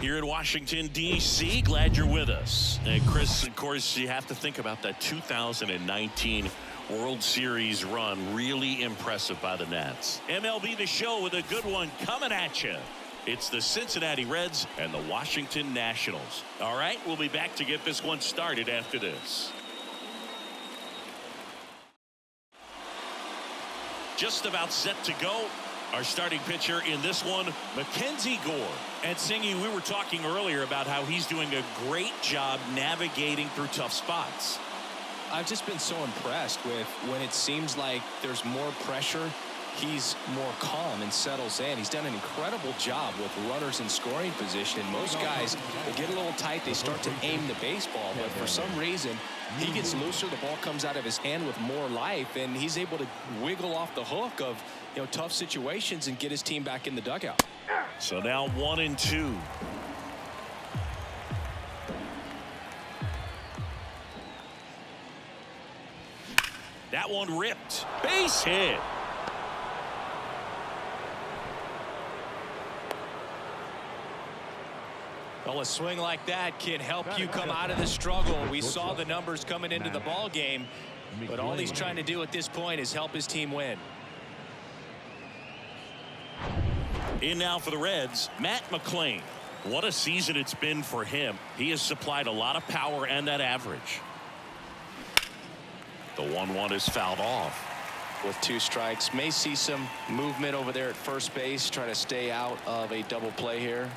here in Washington, D.C. Glad you're with us. And Chris, of course, you have to think about that 2019 World Series run. Really impressive by the Nats. MLB The Show with a good one coming at you. It's the Cincinnati Reds and the Washington Nationals. All right, we'll be back to get this one started after this. Just about set to go. Our starting pitcher in this one, Mackenzie Gore. And Singy, we were talking earlier about how he's doing a great job navigating through tough spots. I've just been so impressed with when it seems like there's more pressure, he's more calm and settles in. He's done an incredible job with runners in scoring position. Most guys, they get a little tight, they start to aim the baseball, but for some reason, he gets looser, the ball comes out of his hand with more life, and he's able to wiggle off the hook of tough situations and get his team back in the dugout. So now 1-2. That one ripped. Base hit. Well, a swing like that can help you come out of the struggle. We saw the numbers coming into the ball game, but all he's trying to do at this point is help his team win. In now for the Reds, Matt McClain. What a season it's been for him. He has supplied a lot of power and that average. The 1-1 is fouled off. With 2 strikes, may see some movement over there at first base, trying to stay out of a double play here.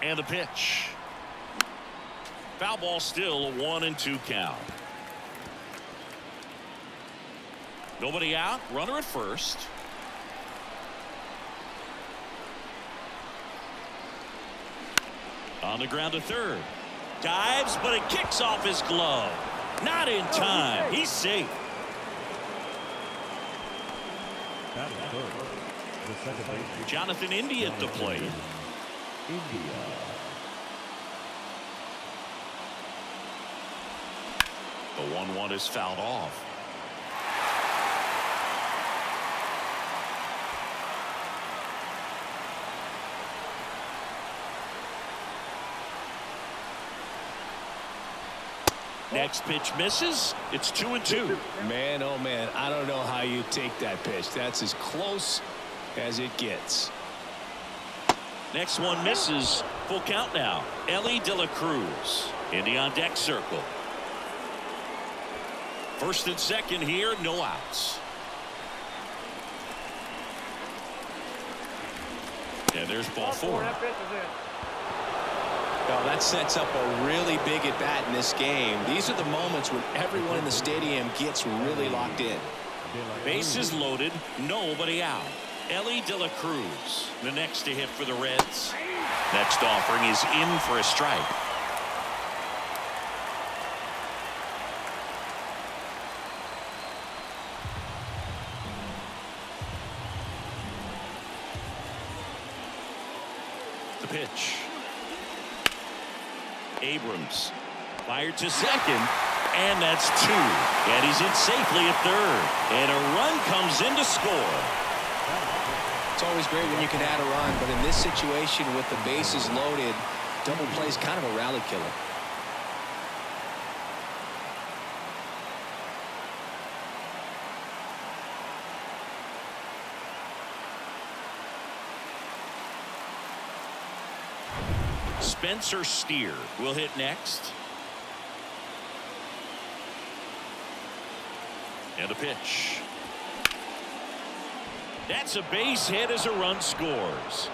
And the pitch. Foul ball, still a 1-2 count. Nobody out, runner at first. On the ground to third. Dives, but it kicks off his glove. Not in time. He's safe. Jonathan India at the plate. The 1-1 is fouled off. Next pitch misses. It's 2-2. Man, oh man, I don't know how you take that pitch. That's as close as it gets. Next one misses. Full count now. Ellie De La Cruz in the on deck circle. First and second here, no outs. And there's ball 4. Well, that sets up a really big at bat in this game. These are the moments when everyone in the stadium gets really locked in. Bases loaded, nobody out. Ellie De La Cruz, the next to hit for the Reds. Next offering is in for a strike. The pitch. Abrams fired to second, and that's 2. And he's in safely at third. And a run comes in to score. It's always great when you can add a run, but in this situation with the bases loaded, double play is kind of a rally killer. Spencer Steer will hit next. And a pitch. That's a base hit as a run scores.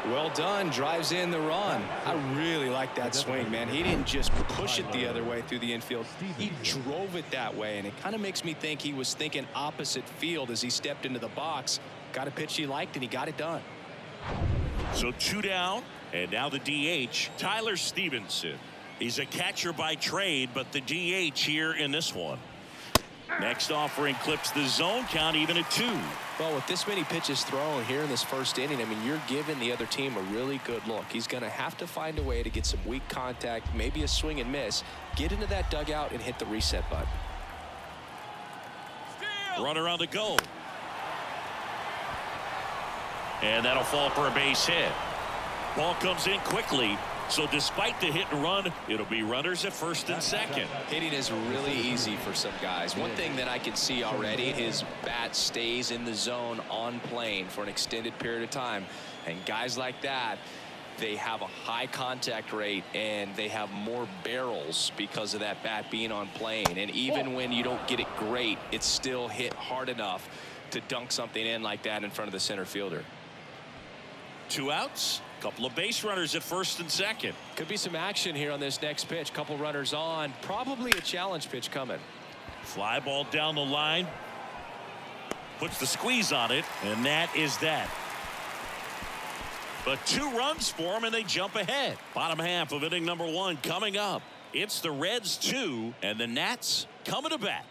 Well done, drives in the run. I really like that swing, man. He didn't just push it the other way through the infield. He drove it that way, and it kind of makes me think he was thinking opposite field as he stepped into the box. Got a pitch he liked, and he got it done. So 2 down, and now the DH, Tyler Stevenson. He's a catcher by trade, but the DH here in this one. Next offering clips the zone count even at 2. Well, with this many pitches thrown here in this first inning, I mean, you're giving the other team a really good look. He's going to have to find a way to get some weak contact, maybe a swing and miss, get into that dugout and hit the reset button. Runner on the go. And that'll fall for a base hit. Ball comes in quickly. So despite the hit and run, it'll be runners at first and second. Hitting is really easy for some guys. One thing that I can see already, his bat stays in the zone on plane for an extended period of time. And guys like that, they have a high contact rate and they have more barrels because of that bat being on plane. And even when you don't get it great, it's still hit hard enough to dunk something in like that in front of the center fielder. 2 outs. Couple of base runners at first and second. Could be some action here on this next pitch. Couple runners on. Probably a challenge pitch coming. Fly ball down the line. Puts the squeeze on it, and that is that. But 2 runs for them, and they jump ahead. Bottom half of inning number 1 coming up. It's the Reds 2, and the Nats coming to bat.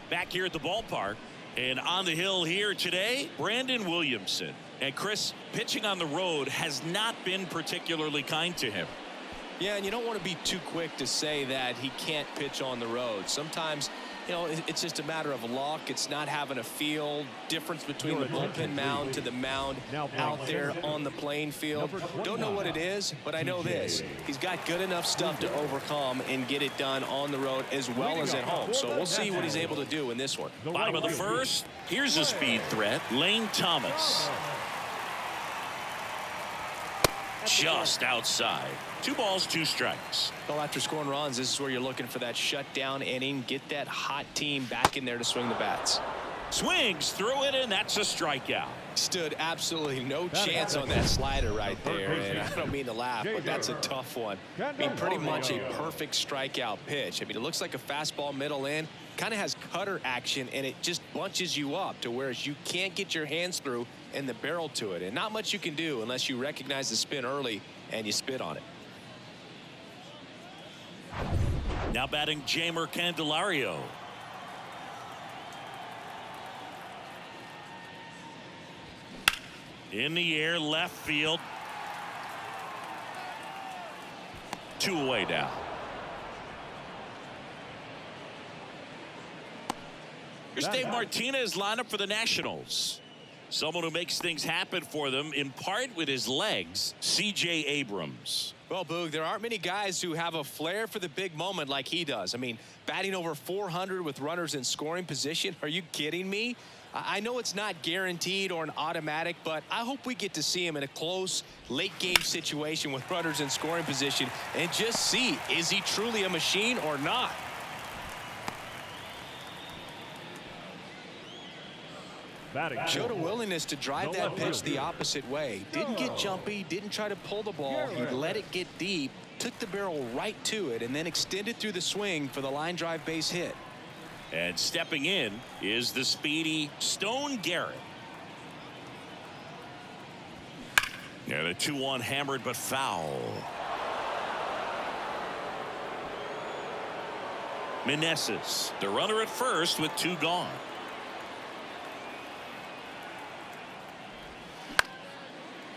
Back here at the ballpark, and on the hill here today, Brandon Williamson. And Chris, pitching on the road has not been particularly kind to him. Yeah, and you don't want to be too quick to say that he can't pitch on the road. Sometimes, you know, it's just a matter of luck. It's not having a feel. Difference between the bullpen mound to the mound out there on the playing field. Don't know what it is, but I know this. He's got good enough stuff to overcome and get it done on the road as well as at home. So we'll see what he's able to do in this one. Bottom of the first. Here's a speed threat. Lane Thomas. Just outside. 2 balls, 2 strikes. Well, after scoring runs, this is where you're looking for that shutdown inning. Get that hot team back in there to swing the bats. Swings through it, and that's a strikeout. Stood absolutely no chance on that slider right there. And I don't mean to laugh, but that's a tough one. I mean, pretty much a perfect strikeout pitch. I mean, it looks like a fastball middle in. Kind of has cutter action, and it just bunches you up to where you can't get your hands through and the barrel to it. And not much you can do unless you recognize the spin early and you spit on it. Now batting Jeimer Candelario. In the air, left field. 2 away now. Here's Dave Martinez lineup for the Nationals. Someone who makes things happen for them in part with his legs, C.J. Abrams. Well, Boog, there aren't many guys who have a flair for the big moment like he does. I mean, batting over 400 with runners in scoring position. Are you kidding me? I know it's not guaranteed or an automatic, but I hope we get to see him in a close late game situation with runners in scoring position and just see, is he truly a machine or not? Showed a willingness to drive that pitch the opposite way. Didn't get jumpy, didn't try to pull the ball. He let it get deep, took the barrel right to it, and then extended through the swing for the line drive base hit. And stepping in is the speedy Stone Garrett. Yeah, the 2-1 hammered but foul. Meneses, the runner at first with 2 gone.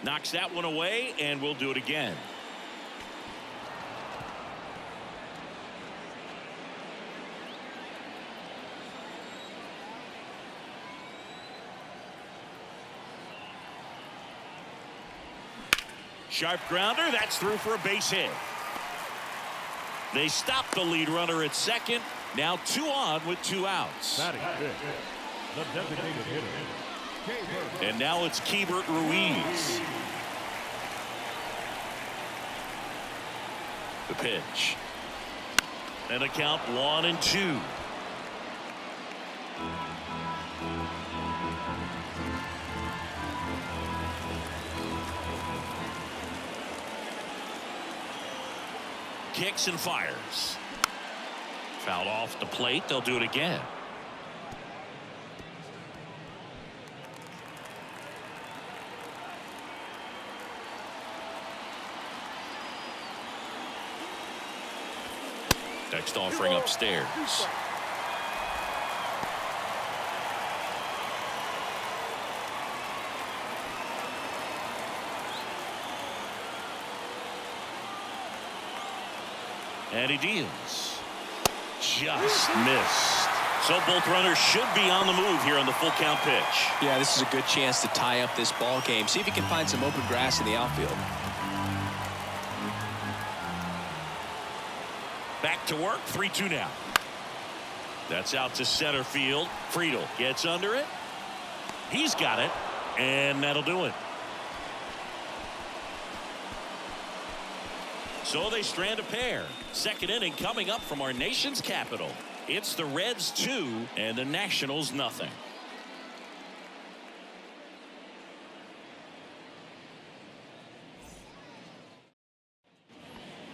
Knocks that one away, and we'll do it again. Sharp grounder, that's through for a base hit. They stop the lead runner at second. Now 2 on with 2 outs. The designated hitter. And now it's Keibert Ruiz. The pitch. And a count 1-2. Kicks and fires. Fouled off the plate. They'll do it again. Next offering upstairs. And he deals. Just missed. So both runners should be on the move here on the full count pitch. Yeah, this is a good chance to tie up this ball game. See if he can find some open grass in the outfield. Back to work. 3-2 now. That's out to center field. Friedel gets under it. He's got it. And that'll do it. So they strand a pair. Second inning coming up from our nation's capital. It's the Reds 2 and the Nationals nothing.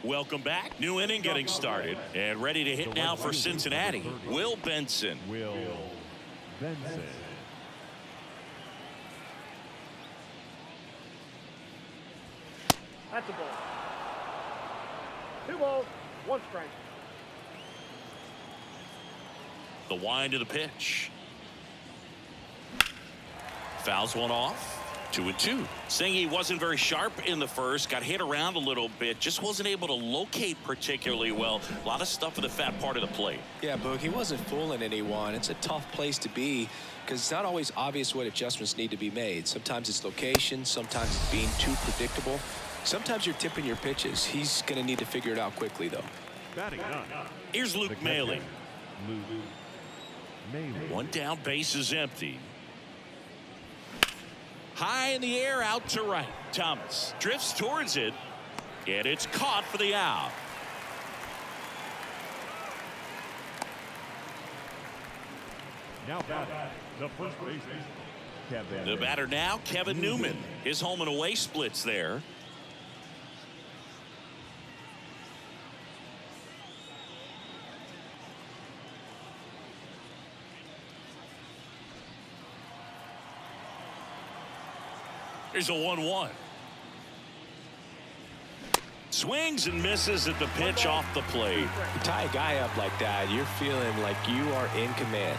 Welcome back. New inning getting started and ready to hit now for Cincinnati. Will Benson. Will Benson. That's a ball. 2 balls, 1 strike. The wind of the pitch. Fouls one off. 2-2. Saying he wasn't very sharp in the first, got hit around a little bit, just wasn't able to locate particularly well. A lot of stuff in the fat part of the plate. Yeah, Boog, he wasn't fooling anyone. It's a tough place to be because it's not always obvious what adjustments need to be made. Sometimes it's location, sometimes it's being too predictable. Sometimes you're tipping your pitches. He's going to need to figure it out quickly, though. Batting none. Here's Luke Maley. Luke Maley. One down, base is empty. High in the air, out to right. Thomas drifts towards it, and it's caught for the out. Now batting the first baseman, Kevin. The batter now, Kevin Newman. His home and away splits there. Here's a 1-1. Swings and misses at the pitch off the plate. You tie a guy up like that, you're feeling like you are in command.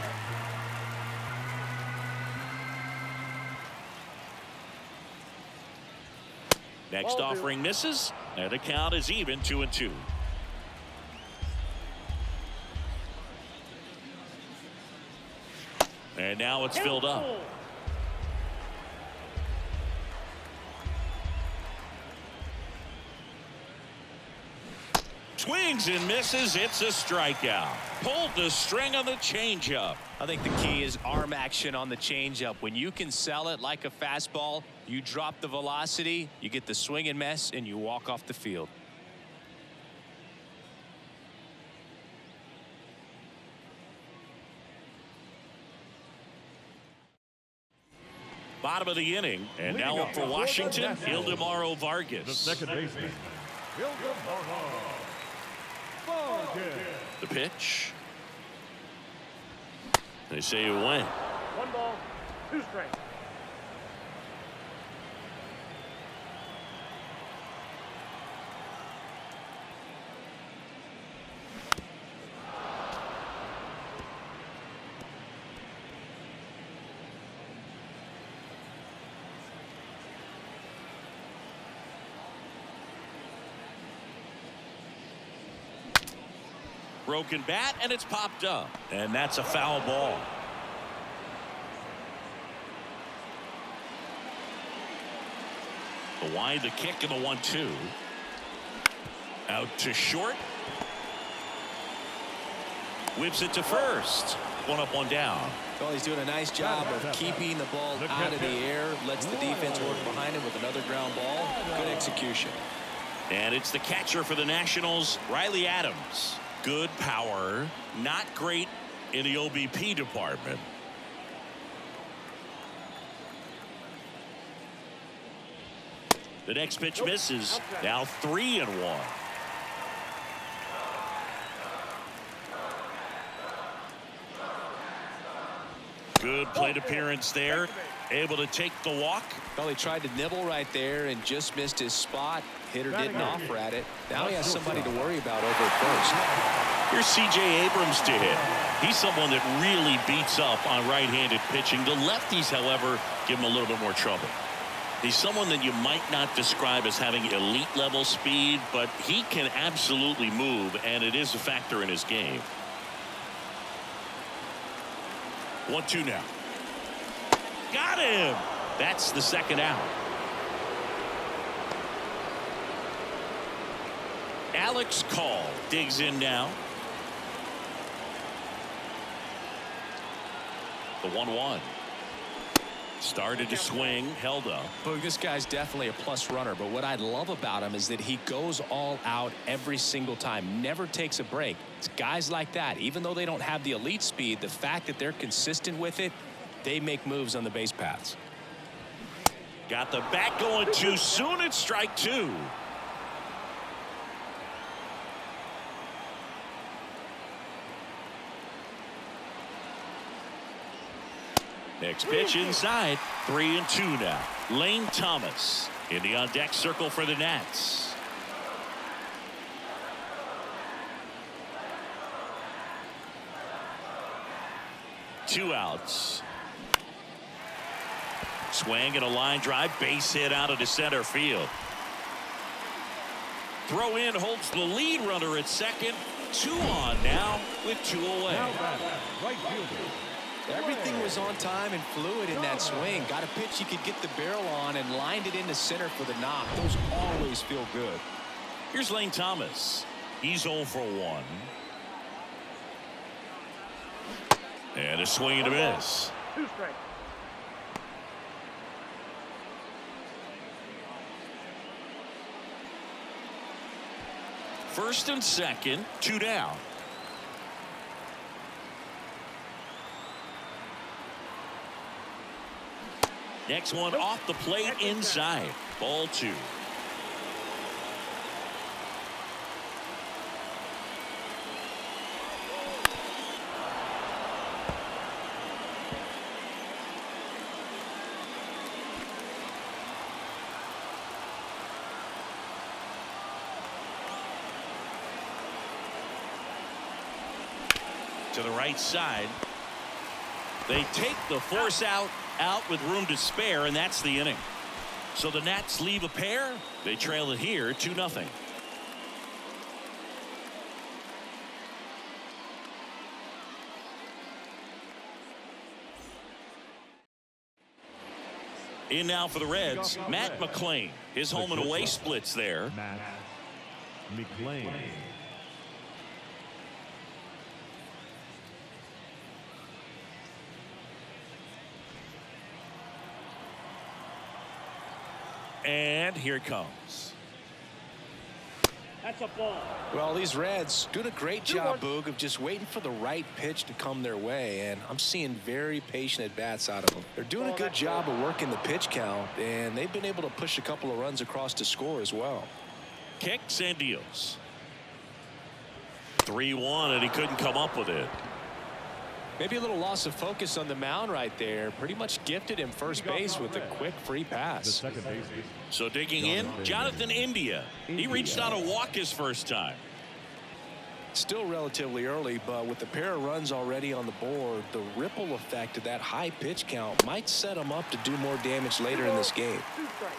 Next offering misses, and the count is even 2-2. And now it's filled up. Swings and misses. It's a strikeout. Pulled the string on the changeup. I think the key is arm action on the changeup. When you can sell it like a fastball, you drop the velocity, you get the swing and miss, and you walk off the field. Bottom of the inning, and now up for Washington, Ildemaro The Vargas. second baseman, Ildemaro Vargas. The pitch. They say it went. 1 ball, 2 strikes. Broken bat, and it's popped up. And that's a foul ball. The wind, the kick, and the 1-2. Out to short. Whips it to first. 1 up, 1 down. Well, he's doing a nice job of keeping the ball out of the air. Lets the defense work behind him with another ground ball. Good execution. And it's the catcher for the Nationals, Riley Adams. Good power, not great in the OBP department. The next pitch misses. Now 3-1. Good plate appearance there. Able to take the walk. Well, he tried to nibble right there and just missed his spot. Hitter didn't offer at it. Now he has somebody to worry about over at first. Here's C.J. Abrams to hit. He's someone that really beats up on right-handed pitching. The lefties, however, give him a little bit more trouble. He's someone that you might not describe as having elite level speed, but he can absolutely move, and it is a factor in his game. 1-2 now. Got him. That's the second out. Alex Call digs in now. The 1-1. Started to swing, held up. Boog, this guy's definitely a plus runner, but what I love about him is that he goes all out every single time, never takes a break. It's guys like that, even though they don't have the elite speed, the fact that they're consistent with it, they make moves on the base paths. Got the bat going too soon. It's strike two. Next pitch inside. 3-2 now. Lane Thomas in the on deck circle for the Nats. Two outs. Swing and a line drive, base hit out into center field. Throw in holds the lead runner at second. 2 on now with 2 away. Now batter, right fielder. Everything was on time and fluid in that swing. Got a pitch he could get the barrel on and lined it into center for the knock. Those always feel good. Here's Lane Thomas. He's 0 for 1. And a swing and a miss. 2 strikes. First and second, 2 down. Next one off the plate inside. Ball 2. To the right side. They take the force out with room to spare, and that's the inning. So the Nats leave a pair. They trail it here 2-0. In now for the Reds, Matt McClain. His home and away splits there. Matt McClain. And here it comes. That's a ball. Well, these Reds doing a great job, Boog, of just waiting for the right pitch to come their way, and I'm seeing very patient at-bats out of them. They're doing a good job of working the pitch count, and they've been able to push a couple of runs across to score as well. Kicks and deals. 3-1, and he couldn't come up with it. Maybe a little loss of focus on the mound right there. Pretty much gifted him first base with a quick free The pass. second baseman. So digging in, Jonathan India. He reached on a walk his first time. Still relatively early, but with the pair of runs already on the board, the ripple effect of that high pitch count might set him up to do more damage later in this game. 2 strikes.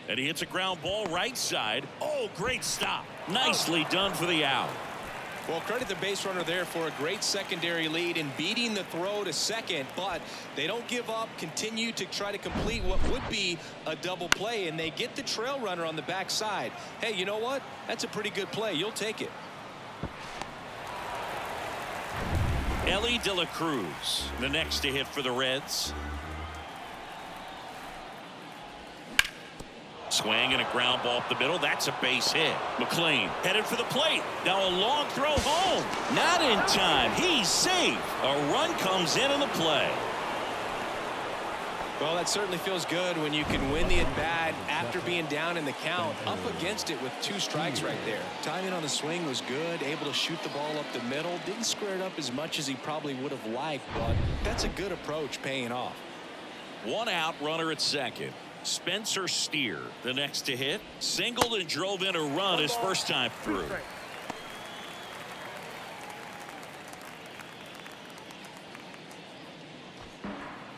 And he hits a ground ball right side. Oh, great stop. Nicely done for the out. Well, credit the base runner there for a great secondary lead and beating the throw to second, but they don't give up, continue to try to complete what would be a double play, and they get the trail runner on the backside. Hey, you know what? That's a pretty good play. You'll take it. Ellie De La Cruz, the next to hit for the Reds. Swing and a ground ball up the middle. That's a base hit. McClain headed for the plate. Now a long throw home. Not in time. He's safe. A run comes in the play. Well, that certainly feels good when you can win the at-bat after being down in the count, up against it with 2 strikes right there. Timing on the swing was good, able to shoot the ball up the middle. Didn't square it up as much as he probably would have liked, but that's a good approach paying off. One out, runner at second. Spencer Steer, the next to hit. Singled and drove in a run his first time through.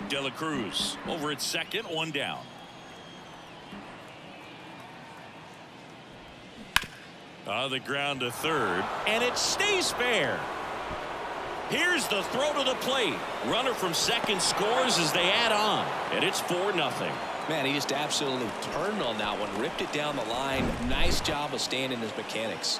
De La Cruz over at second, one down. On the ground to third, and it stays fair. Here's the throw to the plate. Runner from second scores as they add on, and it's 4-0. Man, he just absolutely turned on that one, ripped it down the line. Nice job of staying in his mechanics.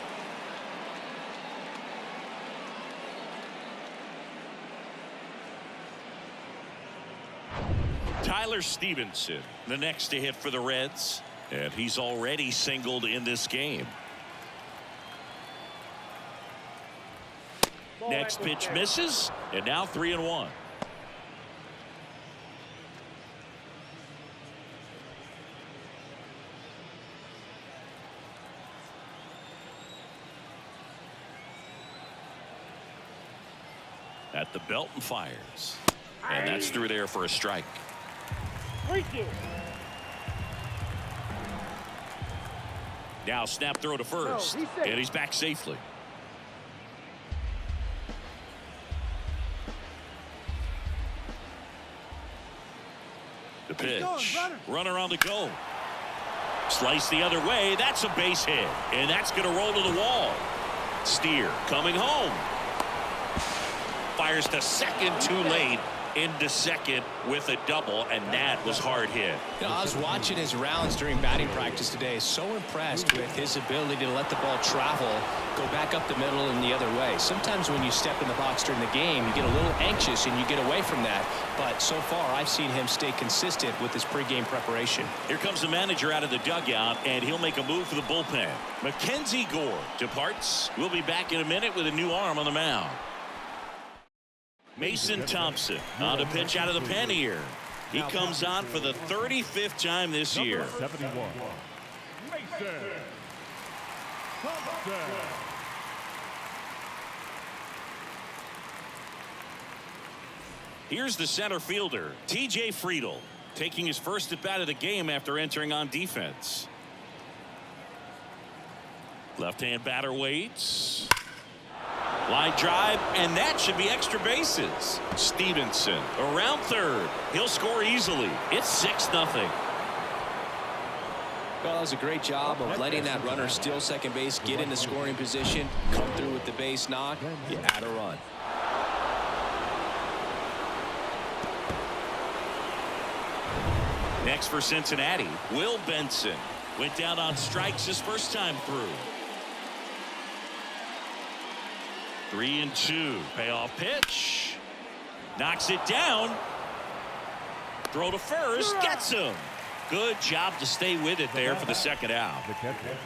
Tyler Stevenson, the next to hit for the Reds, and he's already singled in this game. Next pitch misses, and now 3-1. At the belt and fires, and that's through there for a strike. Now snap throw to first, and he's back safely. The pitch. Runner on the go. Slice the other way. That's a base hit, and that's going to roll to the wall. Steer coming home. Fires to second too late. Into second with a double, and that was hard hit. You know, I was watching his rounds during batting practice today. So impressed with his ability to let the ball travel, go back up the middle and the other way. Sometimes when you step in the box during the game, you get a little anxious and you get away from that. But so far, I've seen him stay consistent with his pregame preparation. Here comes the manager out of the dugout, and he'll make a move for the bullpen. Mackenzie Gore departs. We'll be back in a minute with a new arm on the mound. Mason Thompson on a pitch out of the pen here. He comes on for the 35th time this year. 71. Mason Thompson. Here's the center fielder, T.J. Friedel, taking his first at bat of the game after entering on defense. Left-hand batter waits. Line drive, and that should be extra bases. Stevenson around third. He'll score easily. It's 6-0. Well, that was a great job of letting that runner steal second base, get into scoring position, come through with the base knock, you add a run. Next for Cincinnati, Will Benson. Went down on strikes his first time through. 3-2. Payoff pitch. Knocks it down. Throw to first. Gets him. Good job to stay with it there for the second out. The catcher,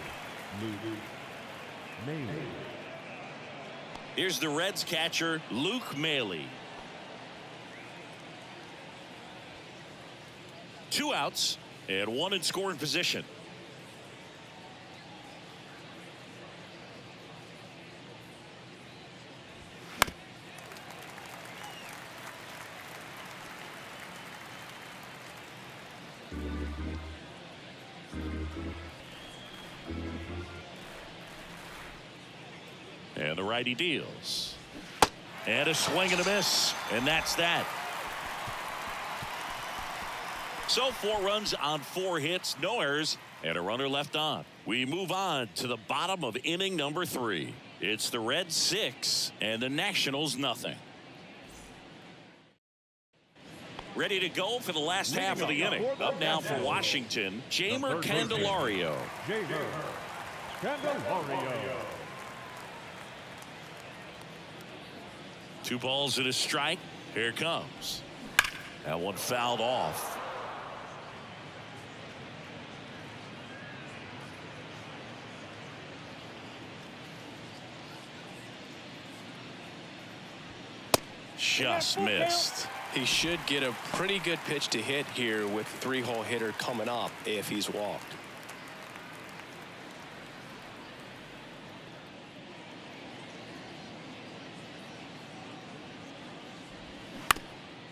Luke Mailey. Here's the Reds catcher, Luke Mailey. 2 outs and 1 in scoring position. And the righty deals. And a swing and a miss. And that's that. So 4 runs on 4 hits, no errors, and a runner left on. We move on to the bottom of inning number 3. It's the Reds 6 and the Nationals nothing. Ready to go for the last half of the inning. Up now for Washington, Jeimer Candelario. Jeimer Candelario. 2 balls and a strike. Here it comes. That one fouled off. Just missed. He should get a pretty good pitch to hit here with 3-hole hitter coming up if he's walked.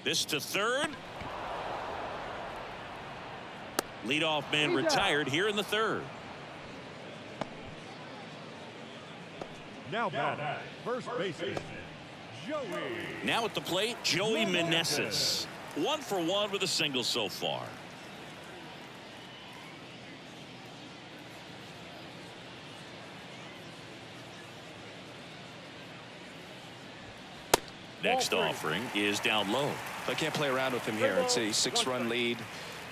This to third. Leadoff man retired here in the third. Now batting, first baseman, Joey. Now at the plate, Joey Meneses. 1 for 1 with a single so far. Next offering is down low. I can't play around with him here. It's a 6-run lead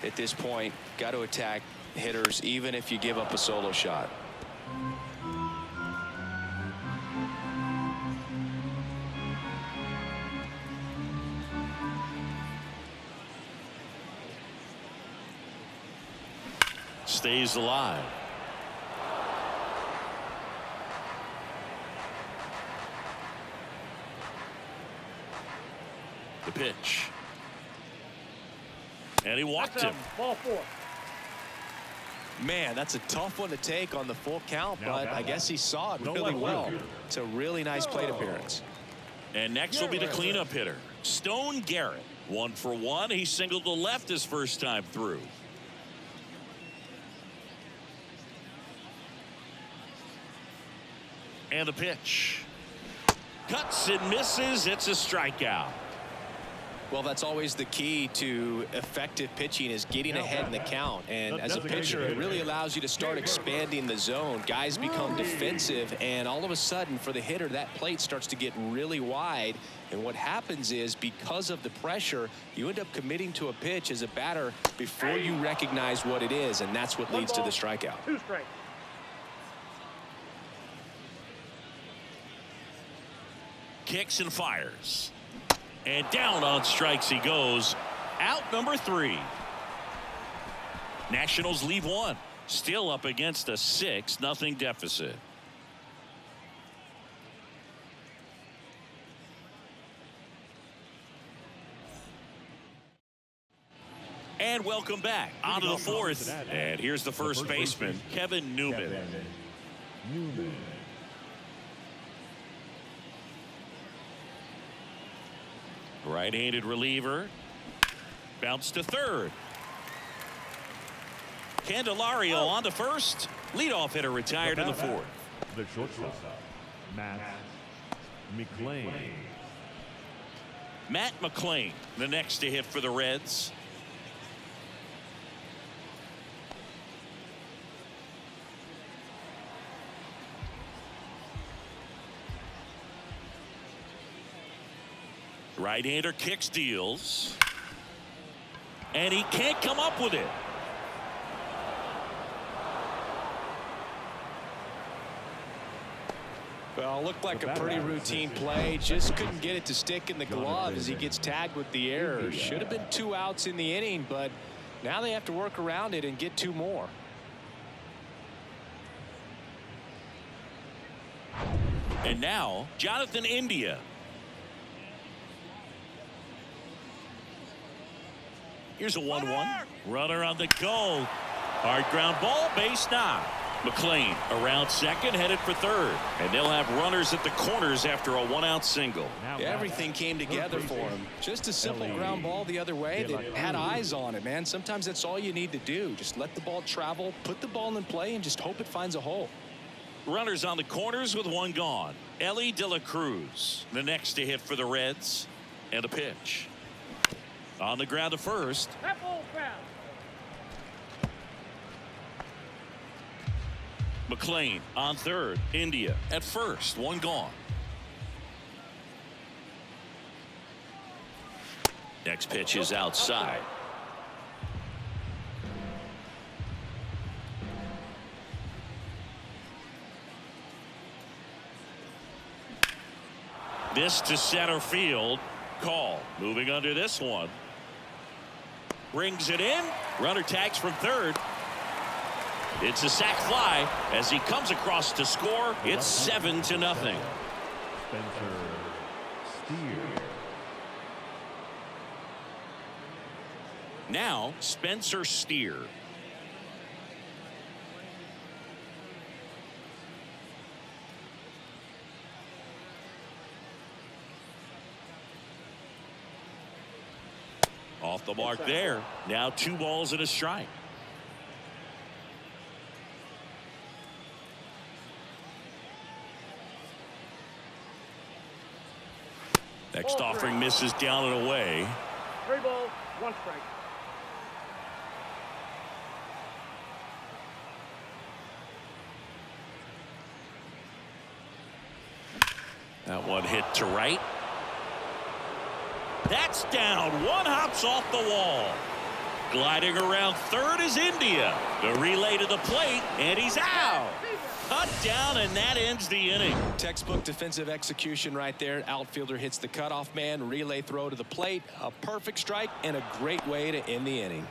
at this point. Got to attack hitters even if you give up a solo shot. Stays alive. The pitch. And he walked him. Ball 4. Man, that's a tough one to take on the full count, but I guess he saw it really well. It's a really nice plate appearance. And next will be the cleanup hitter, Stone Garrett. 1 for 1. He singled to left his first time through. And the pitch. Cuts and misses. It's a strikeout. Well, that's always the key to effective pitching is getting ahead in the count. And as a pitcher, it really allows you to start expanding the zone. Guys become defensive, and all of a sudden, for the hitter, that plate starts to get really wide. And what happens is, because of the pressure, you end up committing to a pitch as a batter before you recognize what it is, and that's what leads to the strikeout. 2 strikes. Kicks and fires. And down on strikes he goes. Out number 3. Nationals leave 1. Still up against a 6-0 deficit. And welcome back. On to the 4th. And here's the first baseman, Kevin Newman. Right-handed reliever. Bounce to third. Candelario on to first. Leadoff hitter retired in the 4th. The shortstop, Matt McLean. Matt McLean, the next to hit for the Reds. Right-hander kicks, deals. And he can't come up with it. Well, looked like a pretty routine play. Just couldn't get it to stick in the glove as he gets tagged with the error. Should have been 2 outs in the inning, but now they have to work around it and get 2 more. And now, Jonathan India. Here's a 1-1. Runner on the go. Hard ground ball, base knock. McLean around second, headed for third. And they'll have runners at the corners after a 1-out single. Yeah, everything came together for him. Just a simple ground ball the other way that had eyes on it, man. Sometimes that's all you need to do. Just let the ball travel, put the ball in play, and just hope it finds a hole. Runners on the corners with 1 gone. Ellie De La Cruz, the next to hit for the Reds. And a pitch. On the ground to first. That ball foul. McLean on third. India at first. 1 gone. Next pitch is outside. This to center field. Call. Moving under this one. Brings it in. Runner tags from third. It's a sac fly as he comes across to score. It's 7-0. Spencer Steer. Now Spencer Steer. Off the mark there. Now 2 balls and a strike. Next offering misses down and away. 3 balls, 1 strike. That one hit to right. That's down. One hops off the wall. Gliding around third is India. The relay to the plate, and he's out. Cut down, and that ends the inning. Textbook defensive execution right there. Outfielder hits the cutoff man. Relay throw to the plate. A perfect strike and a great way to end the inning.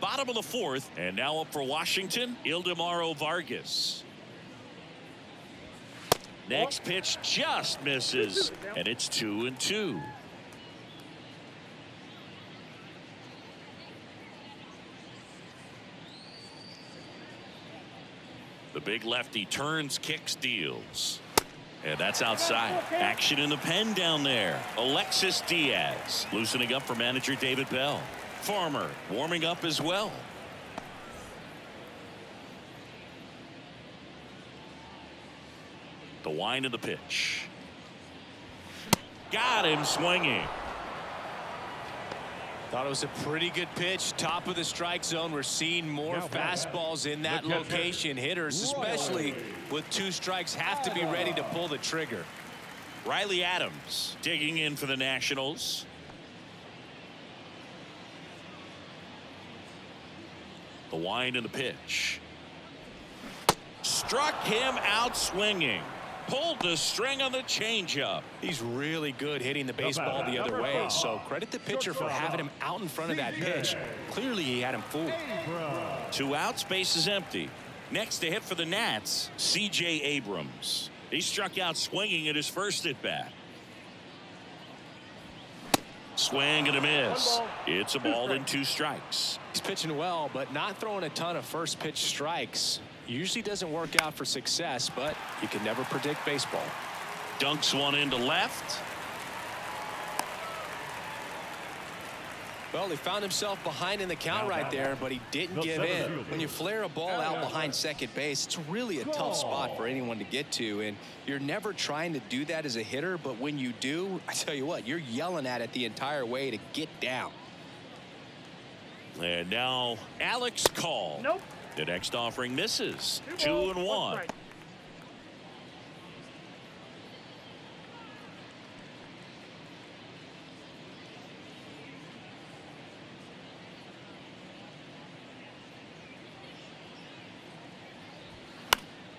Bottom of the fourth, and now up for Washington, Ildemaro Vargas. Next pitch just misses, and it's 2-2. The big lefty turns, kicks, deals. And that's outside. Action in the pen down there. Alexis Diaz loosening up for manager David Bell. Farmer warming up as well. The wind of the pitch. Got him swinging. Thought it was a pretty good pitch. Top of the strike zone. We're seeing more fastballs in that location. Hitters, especially with 2 strikes, have to be ready to pull the trigger. Riley Adams digging in for the Nationals. The wind and the pitch. Struck him out swinging. Pulled the string on the changeup. He's really good hitting the baseball the other way, so credit the pitcher for having him out in front of that pitch. Clearly he had him fooled. 2 outs, base is empty. Next to hit for the Nats, C.J. Abrams. He struck out swinging at his first at bat. Swing and a miss. It's a ball and 2 strikes. He's pitching well, but not throwing a ton of first pitch strikes. Usually doesn't work out for success, but you can never predict baseball. Dunks one into left. Well, he found himself behind in the count right there, but he didn't give in. When you flare a ball out behind second base, it's really a tough spot for anyone to get to, and you're never trying to do that as a hitter, but when you do, I tell you what, you're yelling at it the entire way to get down. And now Alex Call. Nope. The next offering misses. 2 balls, 1 2-1. strike.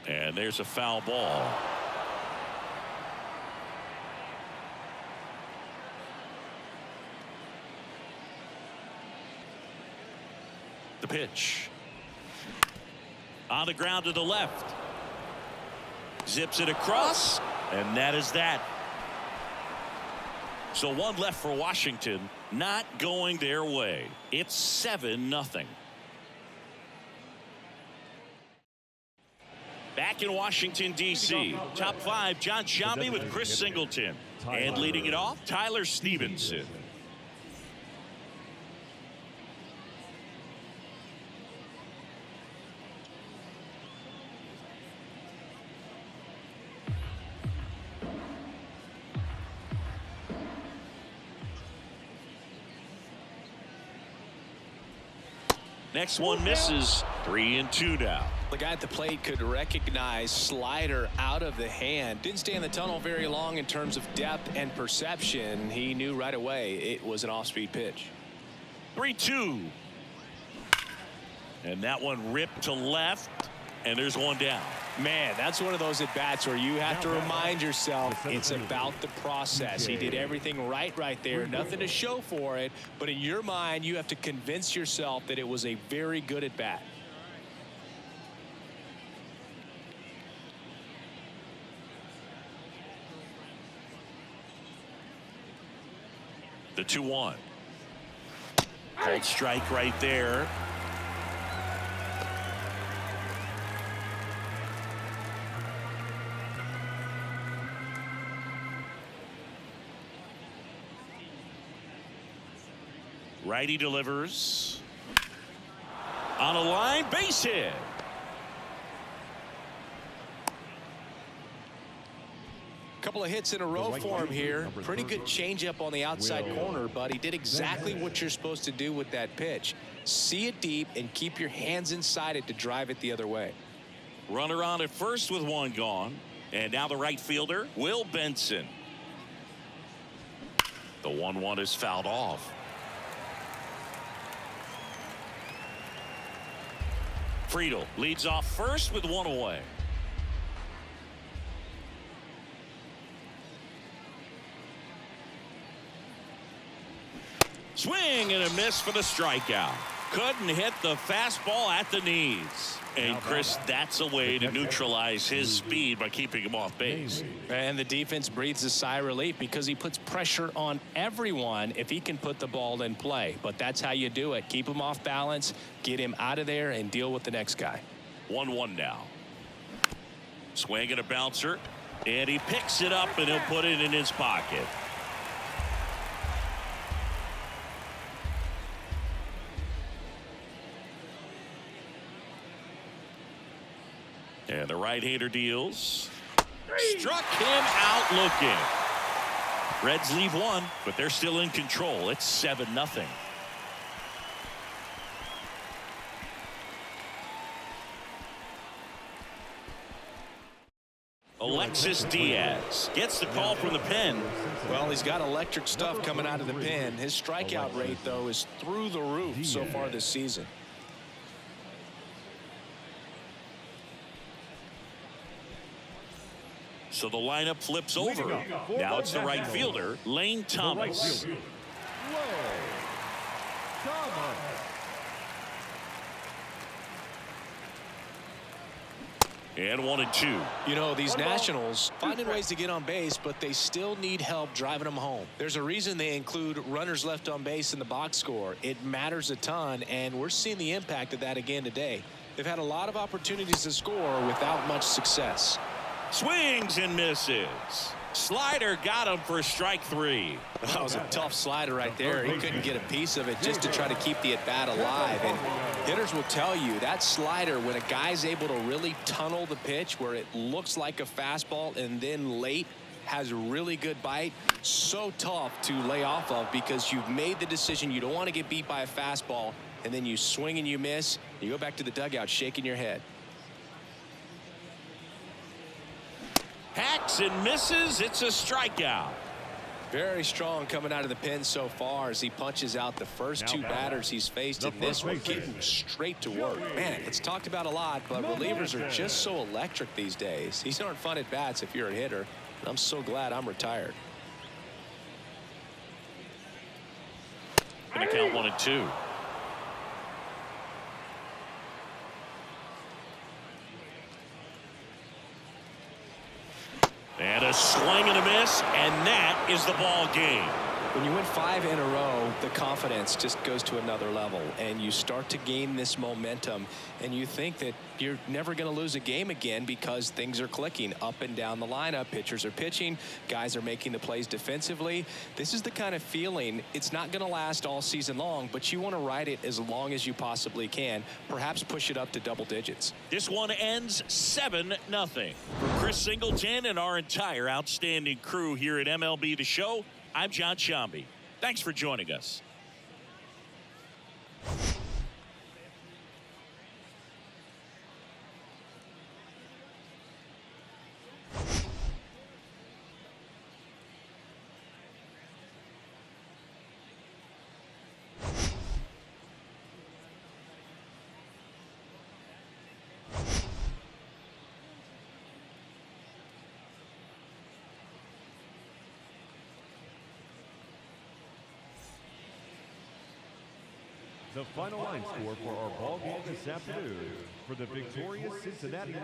And there's a foul ball. The pitch. On the ground to the left. Zips it across, and that is that. So 1 left for Washington, not going their way. It's 7-0. Back in Washington, D.C., top 5, John Sciambi with Chris Singleton. And leading it off, Tyler Stevenson. Next one misses. 3-2 now. The guy at the plate could recognize slider out of the hand. Didn't stay in the tunnel very long in terms of depth and perception. He knew right away it was an off-speed pitch. 3-2. And that one ripped to left, and there's one down. Man, that's one of those at-bats where you have to remind yourself it's about the process. He did everything right there. Nothing to show for it, but in your mind, you have to convince yourself that it was a very good at-bat. The 2-1. Called strike right there. Righty delivers. On a line, base hit. Couple of hits in a row for him here. Pretty good changeup on the outside corner, but he did exactly what you're supposed to do with that pitch. See it deep and keep your hands inside it to drive it the other way. Runner on at first with one gone. And now the right fielder, Will Benson. The 1-1 is fouled off. Friedel leads off first with one away. Swing and a miss for the strikeout. Couldn't hit the fastball at the knees. And Chris, that's a way to neutralize his speed by keeping him off base. And the defense breathes a sigh of relief because he puts pressure on everyone if he can put the ball in play. But that's how you do it. Keep him off balance, get him out of there, and deal with the next guy. 1-1 now. Swing and a bouncer. And he picks it up and he'll put it in his pocket. And the right-hander deals. Struck him out looking. Reds leave one, but they're still in control. It's 7-0. Alexis Diaz gets the call from the pen. Well, he's got electric stuff coming out of the pen. His strikeout rate, though, is through the roof so far this season. So the lineup flips over. Now it's the right fielder, Lane Thomas. And 1-2. You know, these Nationals finding ways to get on base, but they still need help driving them home. There's a reason they include runners left on base in the box score. It matters a ton, and we're seeing the impact of that again today. They've had a lot of opportunities to score without much success. Swings and misses. Slider got him for strike 3. That was a tough slider right there. He couldn't get a piece of it just to try to keep the at-bat alive. And hitters will tell you that slider, when a guy's able to really tunnel the pitch where it looks like a fastball and then late has a really good bite, so tough to lay off of because you've made the decision you don't want to get beat by a fastball, and then you swing and you miss. You go back to the dugout shaking your head. Hacks and misses. It's a strikeout. Very strong coming out of the pen so far as he punches out the first two batters he's faced in this one, getting straight to work. Man, it's talked about a lot, but relievers are just so electric these days. These aren't fun at bats if you're a hitter. And I'm so glad I'm retired. Going to count 1-2. And a swing and a miss, and that is the ball game. When you win 5 in a row, the confidence just goes to another level, and you start to gain this momentum, and you think that you're never going to lose a game again because things are clicking up and down the lineup. Pitchers are pitching, guys are making the plays defensively. This is the kind of feeling, it's not going to last all season long, but you want to ride it as long as you possibly can, perhaps push it up to double digits. This one ends 7-0. For Chris Singleton and our entire outstanding crew here at MLB The Show, I'm John Shambi. Thanks for joining us. The final line score for our ball game this afternoon for the victorious Cincinnati